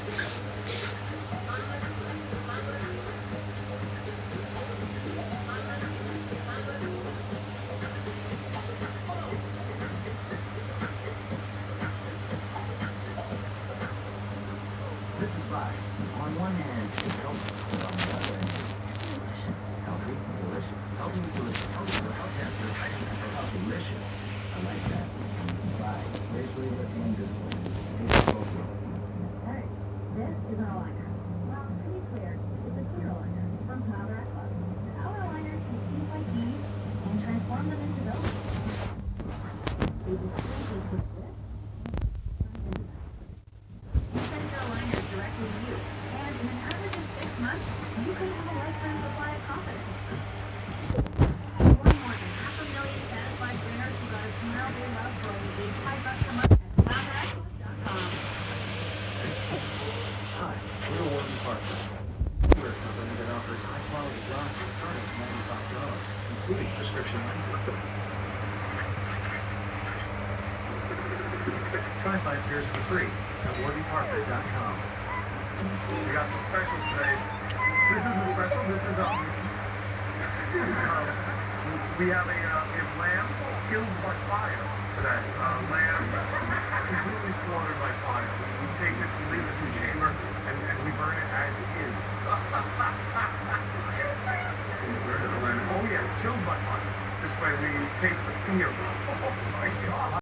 This is why, on one hand, it's healthy, but on the other hand, healthy, delicious. Healthy, delicious. Healthy, delicious. I like that. Right. Basically, what's one good for you? Hey, this is an aligner. Well, to be clear, it's a clear aligner from Powder Aqua. Our aligners take things like these and transform them into those. They discreetly put this and you send your aligners directly to you, and in an average of 6 months, you could have a lifetime supply of confidence. One more than 500,000 satisfied trainers who got a smile they love for only $85 a month at powderaqua.com. Hi, we're Warden Partners. We're a company that offers high-quality glasses starting at $95, including prescription lenses. Try 5 pairs for free at wardenpartner.com. We got some specials today. This is a special. This is we have lamb killed by fire today. Lamb